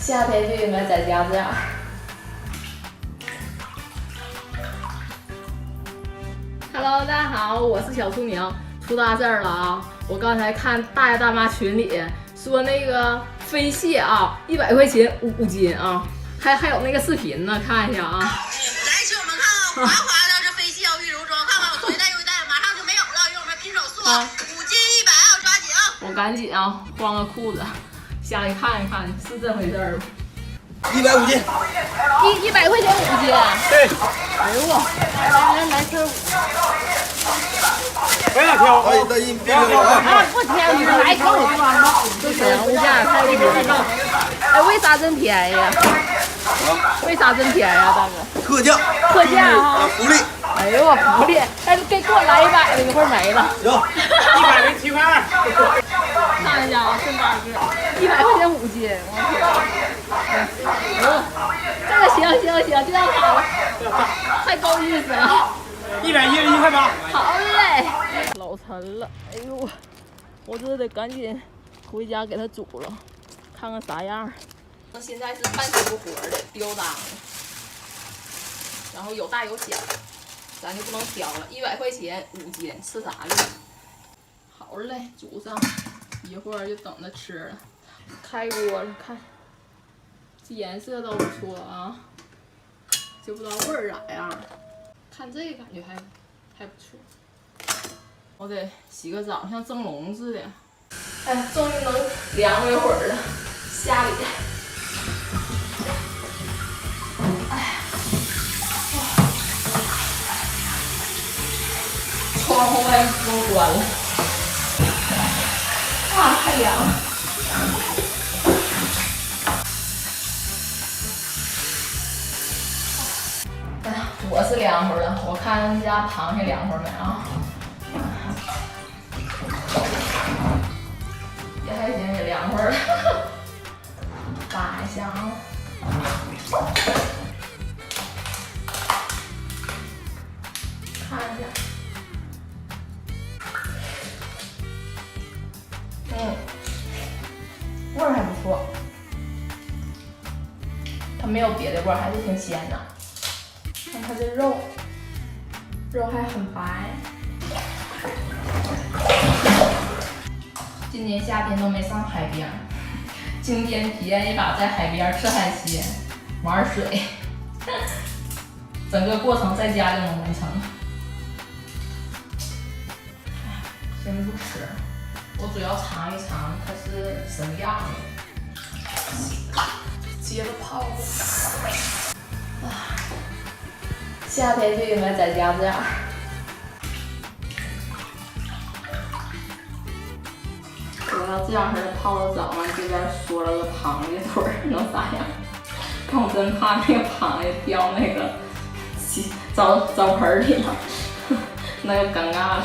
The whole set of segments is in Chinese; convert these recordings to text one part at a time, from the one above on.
夏天就应该在家这样。Hello， 大家好，我是小聪明，出大事儿了啊！我刚才看大爷大妈群里说那个飞蟹啊，100块钱5斤啊，还有那个视频呢，看一下啊。来，请我们看滑滑的这飞蟹玉如中，看看我左一袋右一袋，马上就没有了，用我们拼手速，5斤100啊，抓紧啊！我赶紧啊，换个裤子下去看一看，是这回事儿吗？150斤，100块钱5斤。对。哎呦我，来吃5。不要挑，不要挑啊！不挑，你们来够就行，物价太低了。哎，为啥真便宜啊？为啥真便宜啊，大哥？特价啊！福利。哎呦我福利，哎，给我来100的，一会儿没了。行，107块2。看一下啊，剩8个，100块钱5斤，我天！这个行，就要它了，太够意思了。111块8。好嘞，老沉了，哎呦，我这得赶紧回家给它煮了，看看啥样。现在是半死不活的，丢裆的，然后有大有小，咱就不能挑了。100块钱5斤，吃啥去？好嘞，煮上，一会儿就等着吃了。开锅了，看，这颜色都不错啊，就不知道味儿咋样。看这个感觉还不错。我得洗个澡，像蒸笼似的。哎，终于能凉快一会儿了，下里。窗户外都关了，啊，太凉了。哎呀，我是凉快了，我看人家螃蟹凉快没啊？也还行，也凉快了。扒一下啊。看一下。味儿还不错，它没有别的味儿，还是挺鲜的。看它这肉还很白。今年夏天都没上海边，今天体验一把在海边吃海鲜、玩水，整个过程在家就能完成。先不吃。我主要尝一尝它是什么样的，接着泡吧。夏天就应该在家这样。我要这样式的泡了澡，完这边缩了个螃蟹腿儿，能咋样？但我真怕那个螃蟹掉那个澡盆里了，那就尴尬了。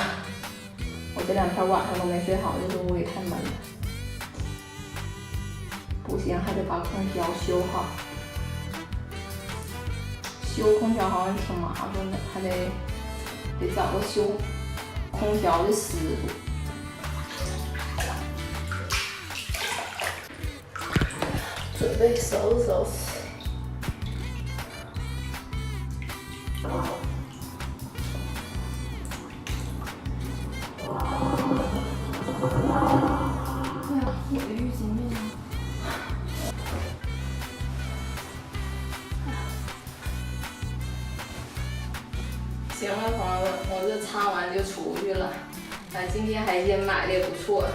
我这2天晚上都没睡好，就是屋里太闷了。不行，还得把空调修好。修空调好像挺麻烦的，还得找个修空调的师傅。准备收拾收拾。我的浴巾没有。行了，朋友们，我这擦完就出去了。今天海鲜买的也不错，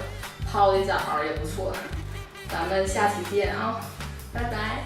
泡的澡也不错。咱们下期见啊，拜拜。